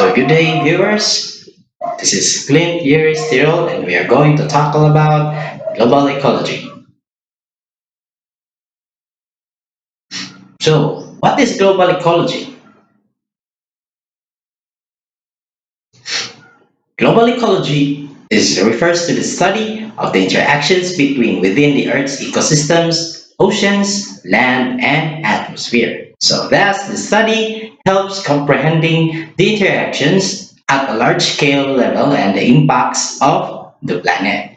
So good day viewers, this is Clint Yeris Tyrol and we are going to talk all about global ecology. So what is global ecology? Global ecology refers to the study of the interactions between within the Earth's ecosystems, oceans, land, and atmosphere. So thus the study helps comprehending the interactions at a large scale level and the impacts of the planet.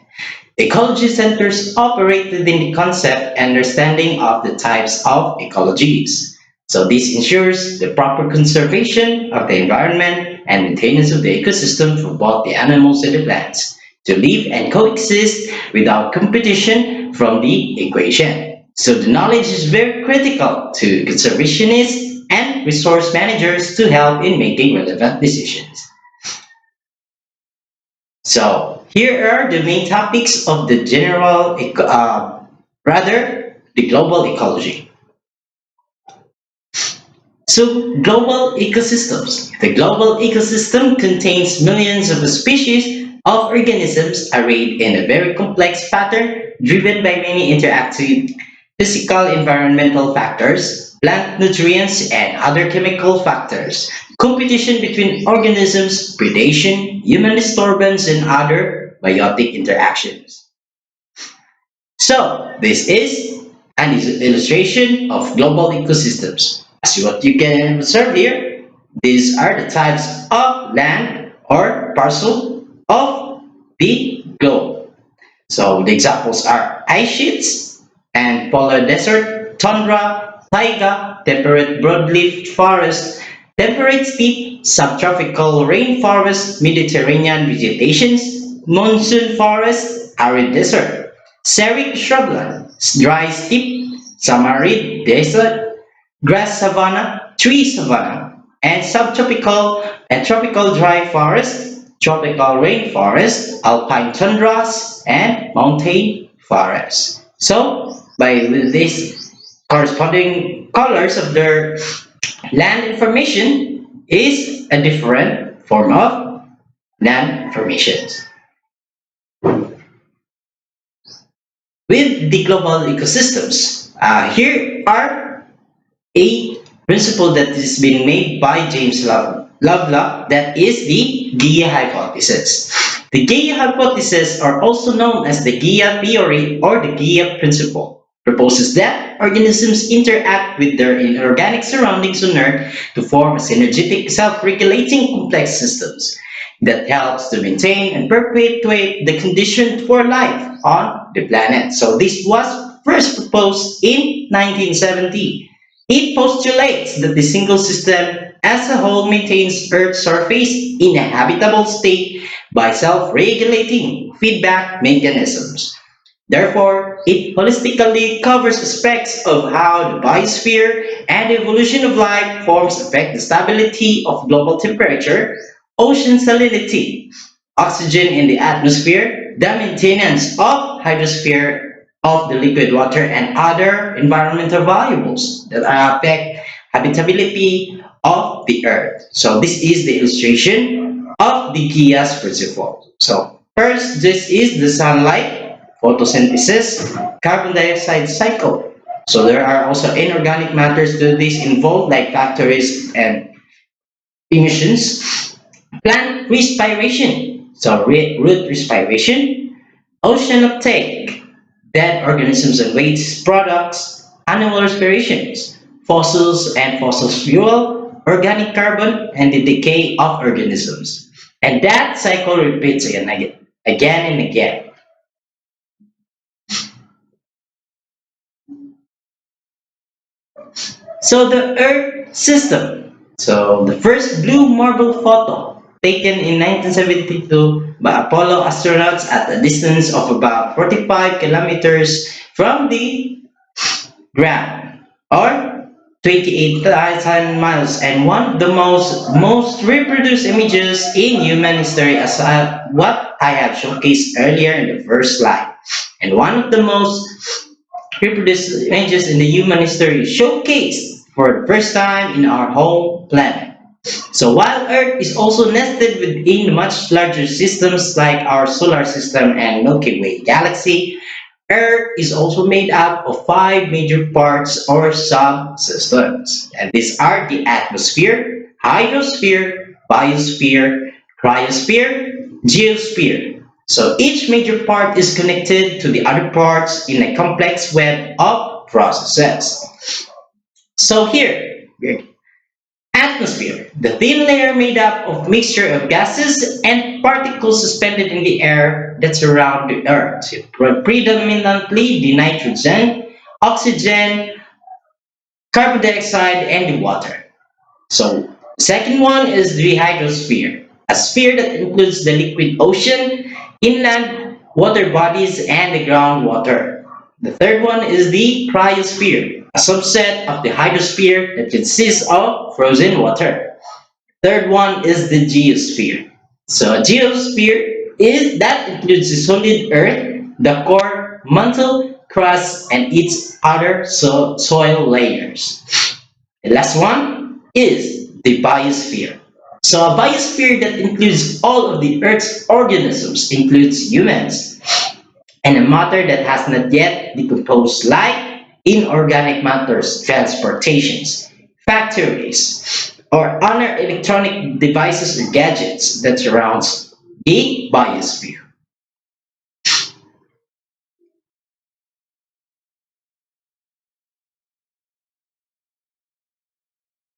Ecology centers operate within the concept and understanding of the types of ecologies. So this ensures the proper conservation of the environment and maintenance of the ecosystem for both the animals and the plants to live and coexist without competition from the equation. So the knowledge is very critical to conservationists and resource managers to help in making relevant decisions. So here are the main topics of the the global ecology. So global ecosystems. The global ecosystem contains millions of species of organisms arrayed in a very complex pattern driven by many interactive physical environmental factors, plant nutrients, and other chemical factors. Competition between organisms, predation, human disturbance, and other biotic interactions. So, this is an illustration of global ecosystems. As what you can observe here, these are the types of land or parcel of the globe. So the examples are ice sheets and polar desert, tundra, taiga, temperate broadleaf forest, temperate steppe, subtropical rainforest, Mediterranean vegetations, monsoon forest, arid desert, xeric shrubland, dry steppe, semi-arid desert, grass savanna, tree savanna, and subtropical and tropical dry forest, tropical rainforest, alpine tundras, and mountain forests. So, by these corresponding colors of their land information is a different form of land formations. With the global ecosystems, here are a principle that is being made by James Lovelock, that is the Gaia hypothesis. The Gaia hypothesis, are also known as the Gaia theory or the Gaia principle, proposes that organisms interact with their inorganic surroundings on Earth to form a synergetic, self-regulating complex systems that helps to maintain and perpetuate the conditions for life on the planet. So this was first proposed in 1970. It postulates that the single system as a whole maintains Earth's surface in a habitable state by self-regulating feedback mechanisms. Therefore, it holistically covers aspects of how the biosphere and the evolution of life forms affect the stability of global temperature, ocean salinity, oxygen in the atmosphere, the maintenance of hydrosphere of the liquid water, and other environmental variables that affect habitability of the earth. So this is the illustration of the Gaia's principle. So first, this is the sunlight, photosynthesis, carbon dioxide cycle. So there are also inorganic matters to this involved, like factories and emissions, plant respiration, so root respiration, ocean uptake, dead organisms and waste products, animal respirations, fossils and fossil fuel, organic carbon, and the decay of organisms. And that cycle repeats again and again. So the Earth system. So the first blue marble photo taken in 1972 by Apollo astronauts at a distance of about 45 kilometers from the ground, or 28,000 miles, and one of the most reproduced images in human history, as what I have showcased earlier in the first slide. And one of the most reproduced images in the human history showcased for the first time in our home planet. So So while Earth is also nested within much larger systems like our solar system and Milky Way galaxy, Earth is also made up of five major parts or subsystems. And these are the atmosphere, hydrosphere, biosphere, cryosphere, geosphere. So each major part is connected to the other parts in a complex web of processes. So here, atmosphere, the thin layer made up of mixture of gases and particles suspended in the air that surround the Earth, predominantly the nitrogen, oxygen, carbon dioxide, and the water. So, the second one is the hydrosphere, a sphere that includes the liquid ocean, inland water bodies, and the groundwater. The third one is the cryosphere, a subset of the hydrosphere that consists of frozen water. Third one is the geosphere. So a geosphere is that includes the solid earth, the core, mantle, crust, and its other soil layers. The last one is the biosphere. So a biosphere that includes all of the Earth's organisms, includes humans, and a matter that has not yet decomposed like inorganic matters, transportations, factories, or other electronic devices or gadgets that surrounds the biosphere.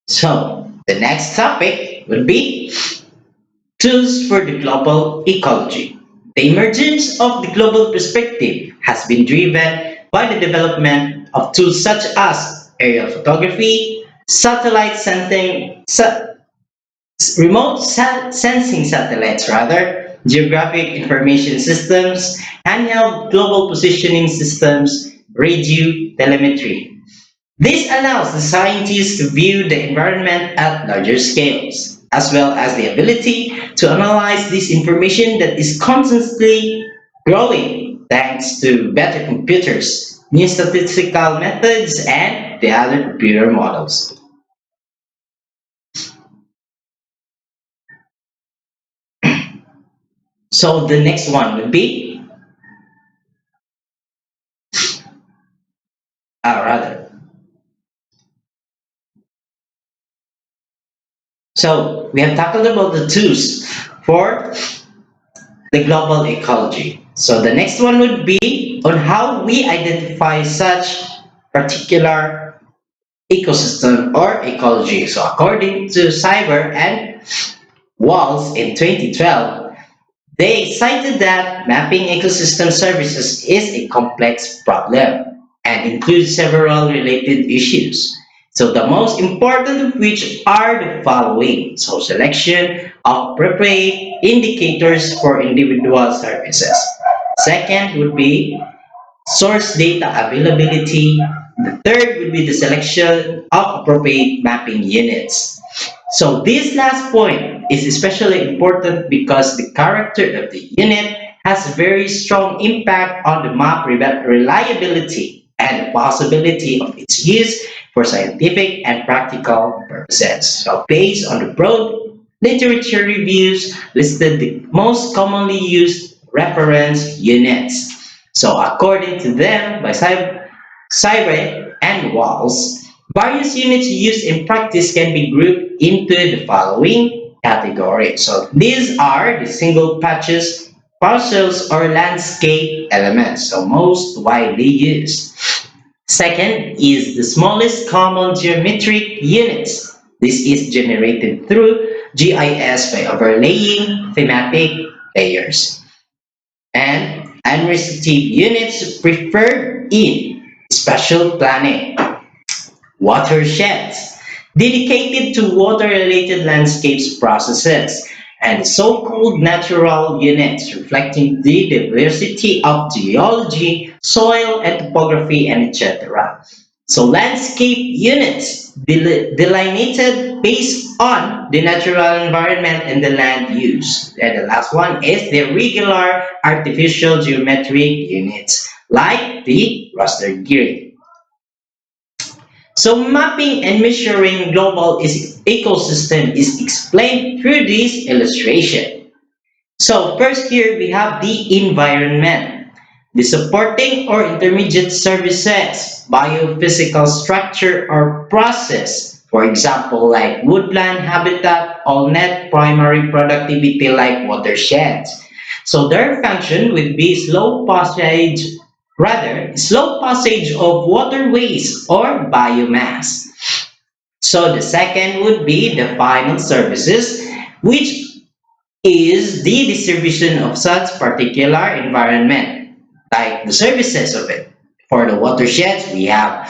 So the next topic would be tools for the global ecology. The emergence of the global perspective has been driven by the development of tools such as aerial photography, satellite sensing, sensing satellites rather, geographic information systems, handheld global positioning systems, radio telemetry. This allows the scientists to view the environment at larger scales, as well as the ability to analyze this information that is constantly growing thanks to better computers, new statistical methods, and the other computer models. So the next one would be, rather. So we have tackled about the tools for the global ecology. So the next one would be on how we identify such particular ecosystem or ecology. So according to Cyber and Walls in 2012, they cited that mapping ecosystem services is a complex problem and includes several related issues. So the most important of which are the following. So selection of appropriate indicators for individual services. Second would be source data availability. The third would be the selection of appropriate mapping units. So this last point is especially important because the character of the unit has very strong impact on the map reliability and the possibility of its use for scientific and practical purposes. So based on the broad literature reviews listed the most commonly used reference units. So according to them, by Cyber and Walls, various units used in practice can be grouped into the following categories. So these are the single patches, parcels, or landscape elements, so most widely used. Second is the smallest common geometric units. This is generated through GIS by overlaying thematic layers. And administrative units preferred in spatial planning. Watersheds, dedicated to water-related landscapes processes, and so-called natural units reflecting the diversity of geology, soil and topography, and etc. So landscape units delineated based on the natural environment and the land use. And the last one is the regular artificial geometric units like the raster grid. So mapping and measuring global ecosystem is explained through this illustration. So first here we have the environment. The supporting or intermediate services, biophysical structure or process, for example, like woodland habitat, all net primary productivity like watersheds. So their function would be slow passage of waterways or biomass. So the second would be the final services, which is the distribution of such particular environment, like the services of it. For the watersheds, we have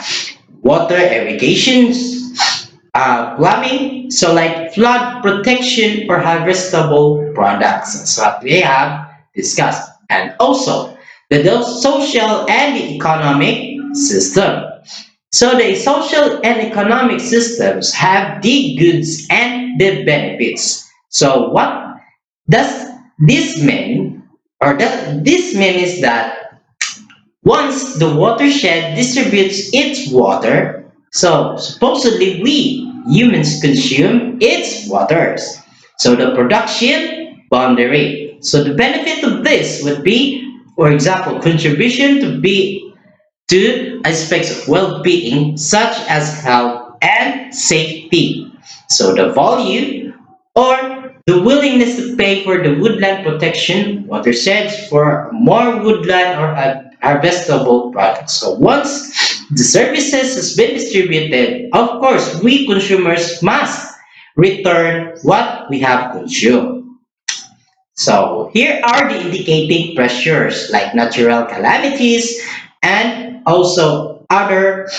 water irrigations, plumbing, so like flood protection or harvestable products. That's what we have discussed. And also the social and the economic system. So the social and economic systems have the goods and the benefits. So what does this mean? This mean is that once the watershed distributes its water, so supposedly we humans consume its waters. So the production boundary. So the benefit of this would be, for example, contribution to aspects of well-being such as health and safety. So the value or the willingness to pay for the woodland protection, watersheds for more woodland or harvestable products. So once the services has been distributed, of course, we consumers must return what we have consumed. So here are the indicating pressures like natural calamities and also other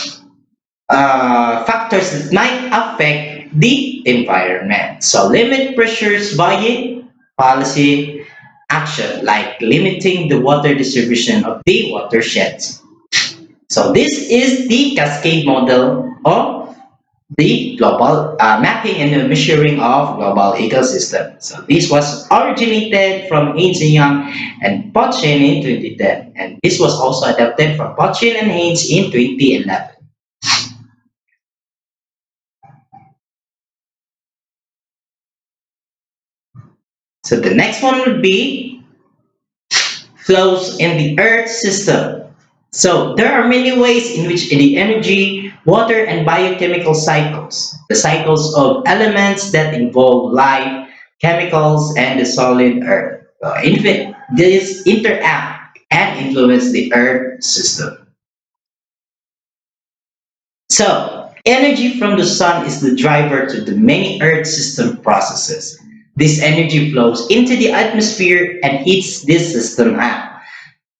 factors that might affect the environment. So limit pressures by policy action like limiting the water distribution of the watersheds. So this is the cascade model of the global mapping and the measuring of global ecosystem. So this was originated from Haynes and Young and Pochin in 2010, and this was also adapted from Pochin and Haynes in 2011. So the next one would be flows in the Earth system. So there are many ways in which the energy, water, and biochemical cycles, the cycles of elements that involve life, chemicals, and the solid Earth. These interact and influence the Earth system. So, energy from the sun is the driver to the many Earth system processes. This energy flows into the atmosphere and heats this system up.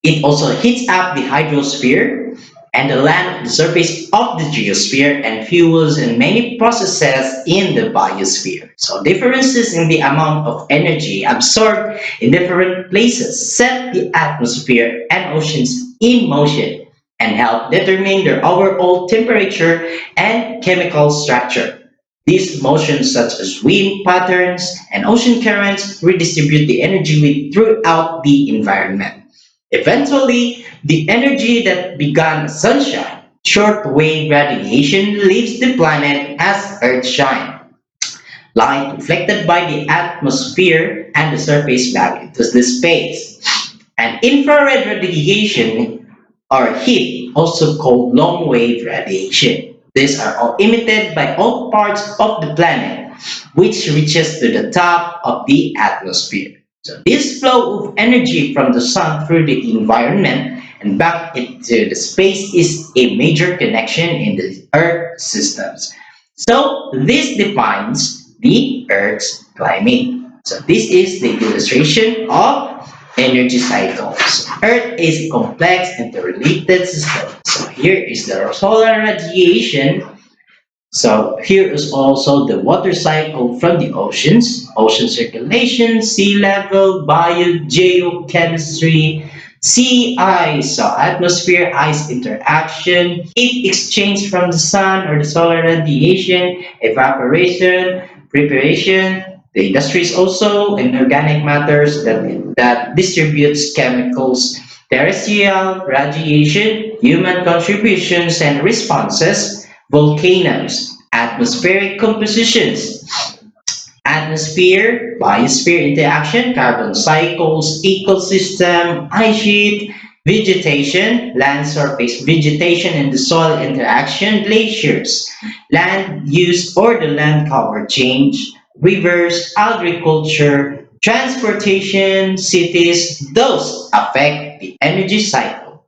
It also heats up the hydrosphere and the land, the surface of the geosphere, and fuels in many processes in the biosphere. So differences in the amount of energy absorbed in different places set the atmosphere and oceans in motion and help determine their overall temperature and chemical structure. These motions, such as wind patterns and ocean currents, redistribute the energy throughout the environment. Eventually, the energy that began as sunshine, short-wave radiation, leaves the planet as Earthshine. Light reflected by the atmosphere and the surface value to the space. And infrared radiation or heat, also called long-wave radiation. These are all emitted by all parts of the planet, which reaches to the top of the atmosphere. So this flow of energy from the sun through the environment and back into the space is a major connection in the Earth systems. So this defines the Earth's climate. So this is the illustration of energy cycles. Earth is a complex interrelated system. So here is the solar radiation. So here is also the water cycle from the oceans, ocean circulation, sea level, geochemistry, sea ice, so atmosphere ice interaction, heat exchange from the sun or the solar radiation, evaporation, preparation, the industries also, and organic matters that distributes chemicals, terrestrial radiation, human contributions and responses, volcanoes, Atmospheric compositions. Atmosphere, biosphere interaction, carbon cycles, ecosystem, ice sheet, vegetation, land surface vegetation and the soil interaction, glaciers, land use or the land cover change, rivers, agriculture, transportation, cities, those affect the energy cycle.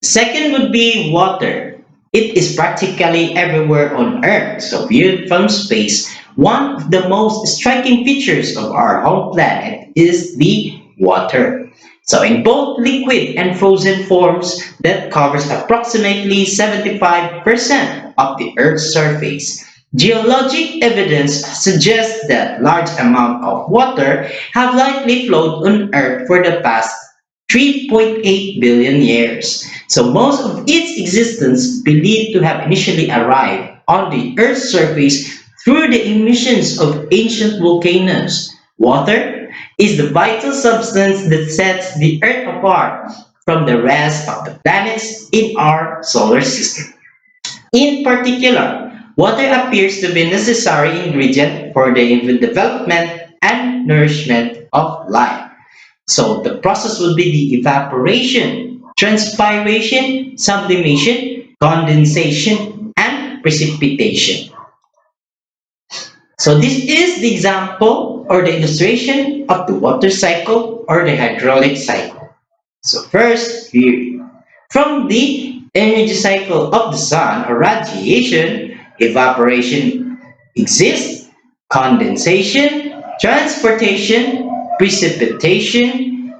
Second would be water. It is practically everywhere on Earth, so viewed from space, one of the most striking features of our home planet is the water. So in both liquid and frozen forms, that covers approximately 75% of the Earth's surface. Geologic evidence suggests that large amounts of water have likely flowed on Earth for the past 3.8 billion years. So most of its existence believed to have initially arrived on the Earth's surface through the emissions of ancient volcanoes. Water is the vital substance that sets the Earth apart from the rest of the planets in our solar system. In particular, water appears to be a necessary ingredient for the development and nourishment of life. So the process would be the evaporation, transpiration, sublimation, condensation, and precipitation. So this is the example or the illustration of the water cycle or the hydraulic cycle. So first, here, from the energy cycle of the sun or radiation, evaporation exists, condensation, transportation, precipitation,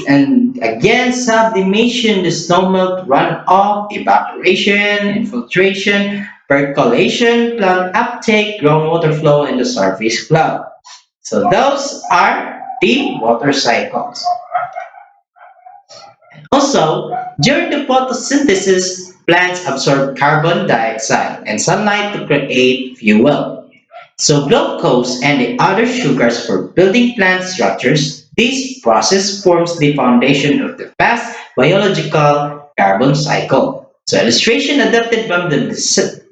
and again sublimation, the snowmelt runoff, evaporation, infiltration, percolation, plant uptake, groundwater flow, and the surface flow. So those are the water cycles. Also, during the photosynthesis, plants absorb carbon dioxide and sunlight to create fuel. So glucose and the other sugars for building plant structures, this process forms the foundation of the fast biological carbon cycle. So illustration adapted from the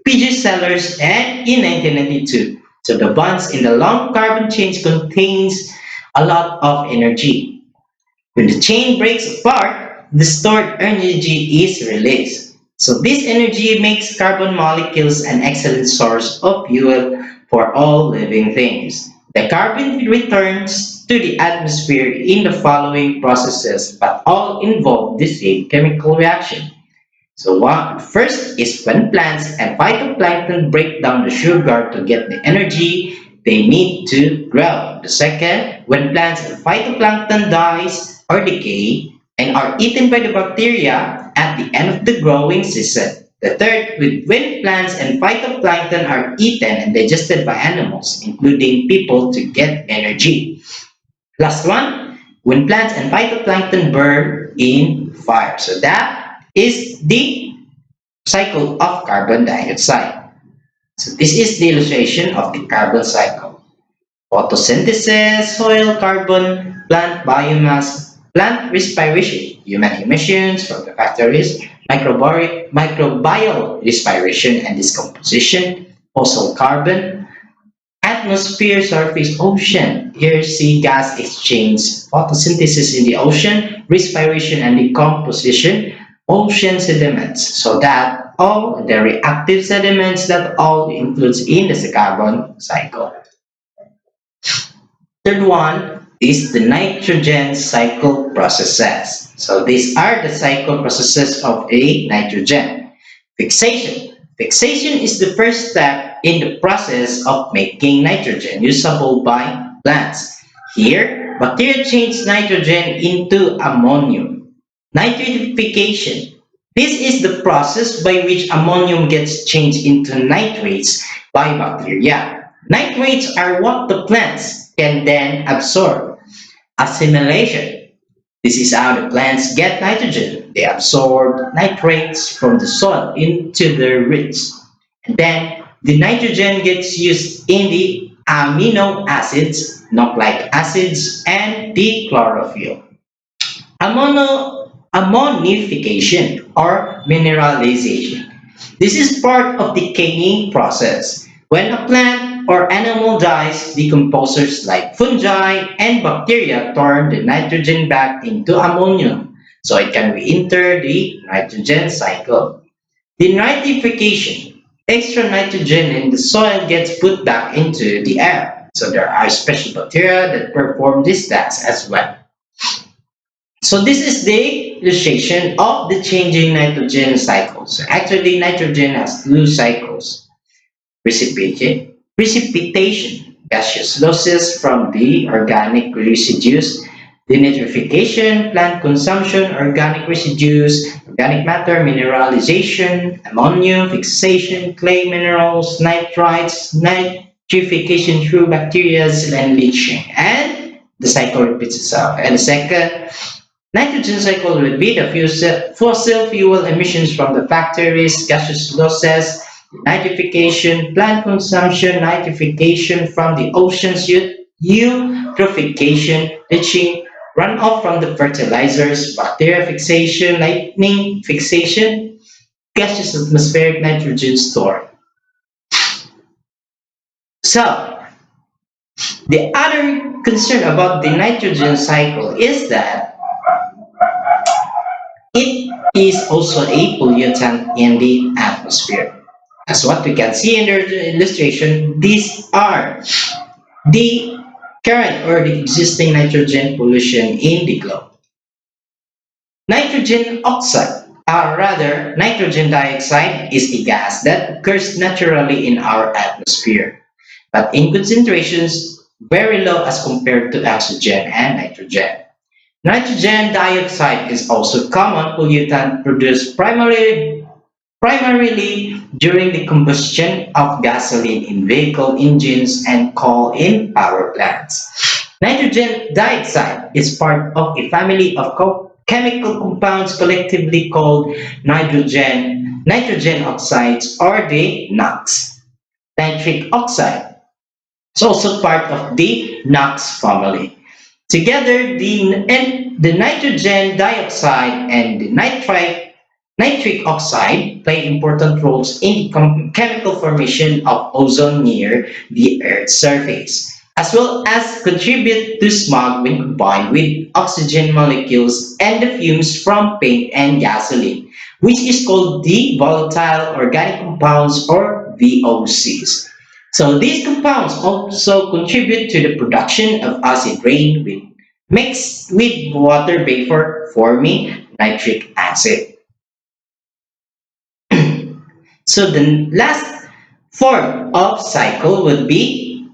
PG Sellers and in 1992. So the bonds in the long carbon chains contains a lot of energy. When the chain breaks apart, the stored energy is released. So this energy makes carbon molecules an excellent source of fuel for all living things. The carbon returns to the atmosphere in the following processes, but all involve the same chemical reaction. So one first is when plants and phytoplankton break down the sugar to get the energy they need to grow. The second, when plants and phytoplankton dies or decay and are eaten by the bacteria at the end of the growing season. The third, when plants and phytoplankton are eaten and digested by animals, including people, to get energy. Last one, when plants and phytoplankton burn in fire. So that is the cycle of carbon dioxide. So this is the illustration of the carbon cycle. Photosynthesis, soil carbon, plant biomass, plant respiration, human emissions from the factories, microbial respiration and decomposition, fossil carbon, atmosphere, surface, ocean, air, sea, gas exchange, photosynthesis in the ocean, respiration and decomposition, ocean sediments. So that all the reactive sediments that all includes in the carbon cycle. Third one is the nitrogen cycle processes. So these are the cycle processes of a nitrogen. Fixation. Fixation is the first step in the process of making nitrogen usable by plants. Here, bacteria change nitrogen into ammonium. Nitrification. This is the process by which ammonium gets changed into nitrates by bacteria. Nitrates are what the plants can then absorb. Assimilation. This is how the plants get nitrogen. They absorb nitrates from the soil into their roots. And then the nitrogen gets used in the amino acids, nucleic acids, and the chlorophyll. Ammonification or mineralization. This is part of decaying process. When a plant or animal dies, decomposers like fungi and bacteria turn the nitrogen back into ammonia, so it can re-enter the nitrogen cycle. Denitrification. Extra nitrogen in the soil gets put back into the air. So there are special bacteria that perform this task as well. So this is the illustration of the changing nitrogen cycles. So actually, nitrogen has two cycles. Precipitation, gaseous losses from the organic residues, denitrification, plant consumption, organic residues, organic matter, mineralization, ammonia, fixation, clay minerals, nitrites, nitrification through bacteria and leaching. And the cycle repeats itself. And the second nitrogen cycle would be the fossil fuel emissions from the factories, gaseous losses, nitrification, plant consumption, nitrification from the oceans, eutrophication, leaching, runoff from the fertilizers, bacteria fixation, lightning fixation, gaseous atmospheric nitrogen storing. So, the other concern about the nitrogen cycle is that it is also a pollutant in the atmosphere. As what we can see in the illustration, these are the current or the existing nitrogen pollution in the globe. Nitrogen oxide, or rather nitrogen dioxide, is a gas that occurs naturally in our atmosphere, but in concentrations very low as compared to oxygen and nitrogen. Nitrogen dioxide is also a common pollutant produced primarily during the combustion of gasoline in vehicle engines and coal in power plants. Nitrogen dioxide is part of a family of chemical compounds collectively called nitrogen oxides or the NOx. Nitric oxide is also part of the NOx family. Together, the nitrogen dioxide and the nitric oxide play important roles in the chemical formation of ozone near the Earth's surface, as well as contribute to smog when combined with oxygen molecules and the fumes from paint and gasoline, which is called the volatile organic compounds or VOCs. So these compounds also contribute to the production of acid rain mixed with water vapor forming nitric acid. So the last form of cycle would be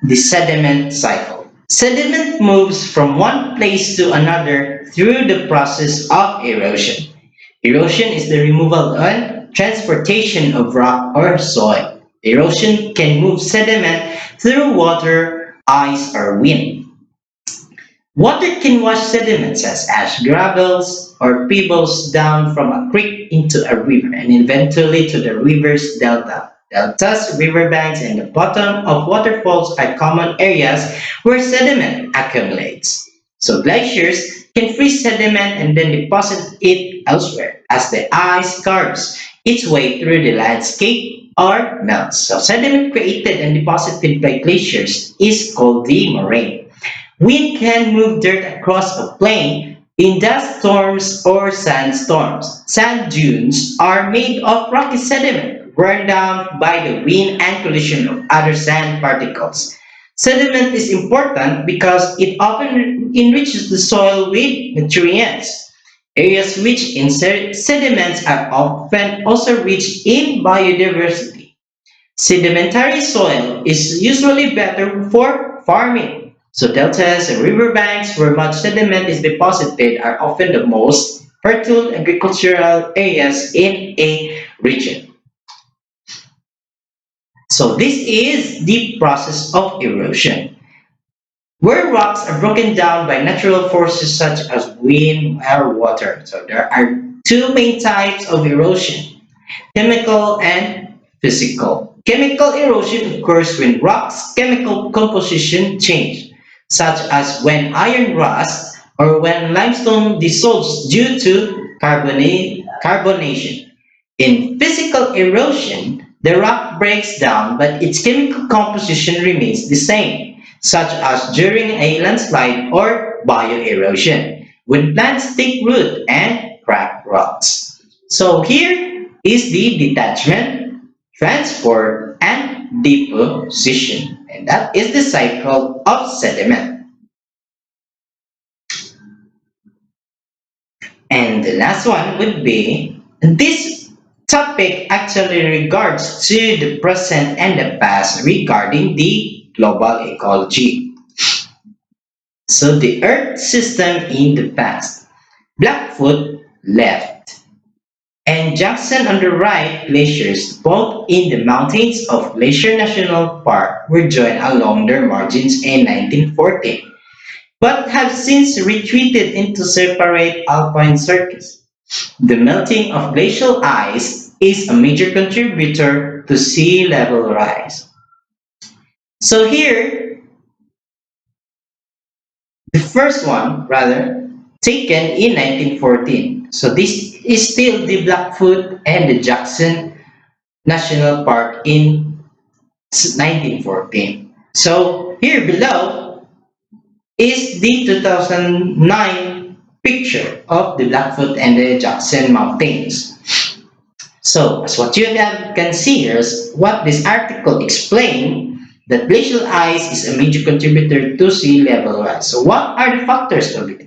the sediment cycle. Sediment moves from one place to another through the process of erosion. Erosion is the removal and transportation of rock or soil. Erosion can move sediment through water, ice, or wind. Water can wash sediments as ash gravels or pebbles down from a creek into a river and eventually to the river's delta. Deltas, riverbanks, and the bottom of waterfalls are common areas where sediment accumulates. So glaciers can freeze sediment and then deposit it elsewhere as the ice carves its way through the landscape or melts. So sediment created and deposited by glaciers is called the moraine. Wind can move dirt across a plain in dust storms or sandstorms. Sand dunes are made of rocky sediment worn down by the wind and collision of other sand particles. Sediment is important because it often enriches the soil with nutrients. Areas rich in sediments are often also rich in biodiversity. Sedimentary soil is usually better for farming. So deltas and riverbanks where much sediment is deposited are often the most fertile agricultural areas in a region. So this is the process of erosion, where rocks are broken down by natural forces such as wind or water. So there are two main types of erosion: chemical and physical. Chemical erosion occurs when rocks' chemical composition change, such as when iron rusts or when limestone dissolves due to carbonation. In physical erosion, the rock breaks down but its chemical composition remains the same, such as during a landslide or bioerosion, when plants take root and crack rocks. So here is the detachment, transport, and deposition. And that is the cycle of sediment. And the last one would be this topic actually regards to the present and the past regarding the global ecology. So the Earth system in the past. Blackfoot left and Jackson on the right glaciers, both in the mountains of Glacier National Park, were joined along their margins in 1940, but have since retreated into separate alpine circuits. The melting of glacial ice is a major contributor to sea level rise. So here, the first one, rather, taken in 1914. So this is still the Blackfoot and the Jackson National Park in 1914. So here below is the 2009 picture of the Blackfoot and the Jackson Mountains. So, as what you can see here is what this article explained that glacial ice is a major contributor to sea level rise. So, what are the factors of it?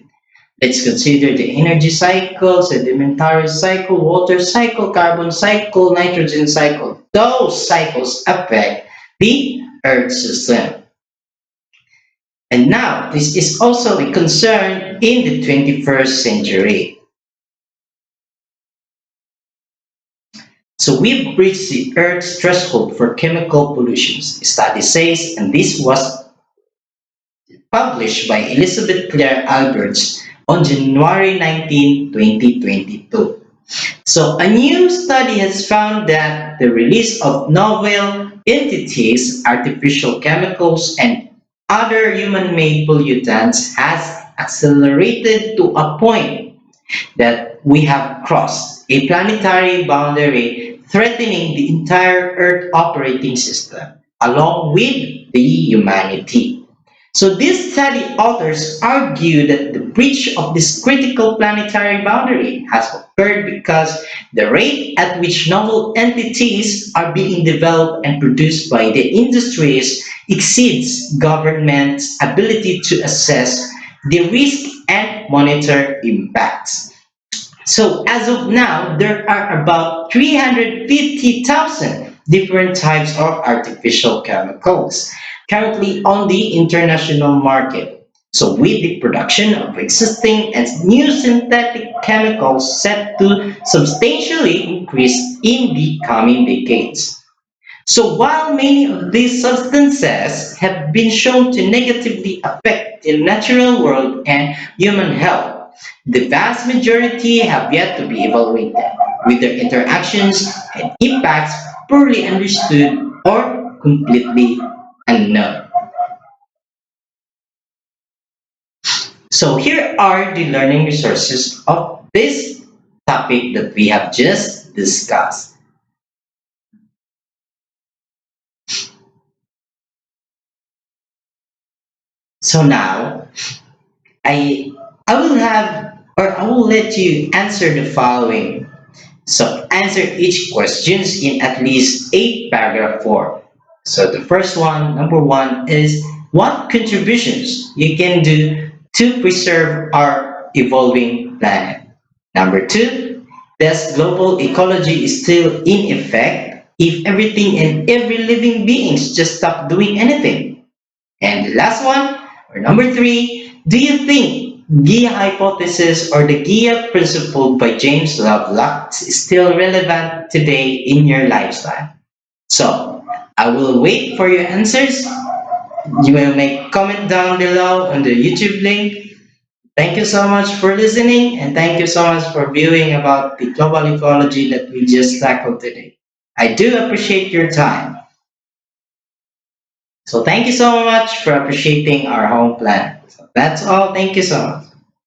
Let's consider the energy cycle, sedimentary cycle, water cycle, carbon cycle, nitrogen cycle. Those cycles affect the Earth system. And now, this is also a concern in the 21st century. So we've reached the Earth's threshold for chemical pollution, study says, and this was published by Elizabeth Clare Alberts on January 19, 2022. So a new study has found that the release of novel entities, artificial chemicals, and other human-made pollutants has accelerated to a point that we have crossed a planetary boundary threatening the entire Earth operating system, along with the humanity. So these study authors argue that the breach of this critical planetary boundary has occurred because the rate at which novel entities are being developed and produced by the industries exceeds government's ability to assess the risk and monitor impacts. So as of now, there are about 350,000 different types of artificial chemicals currently on the international market. So with the production of existing and new synthetic chemicals set to substantially increase in the coming decades. So while many of these substances have been shown to negatively affect the natural world and human health, the vast majority have yet to be evaluated, with their interactions and impacts poorly understood or completely unknown. So here are the learning resources of this topic that we have just discussed. So now I I will have or I will let you answer the following. So answer each questions in at least 8 paragraph form. So the first one, number one, is what contributions you can do to preserve our evolving planet. Number two, does global ecology is still in effect if everything and every living beings just stop doing anything? And the last one, or number three, do you think Gaia hypothesis or the Gaia principle by James Lovelock is still relevant today in your lifestyle? So, I will wait for your answers. You will make comment down below on the YouTube link. Thank you so much for listening and thank you so much for viewing about the global ecology that we just tackled today. I do appreciate your time. So thank you so much for appreciating our home planet. So that's all. Thank you so much.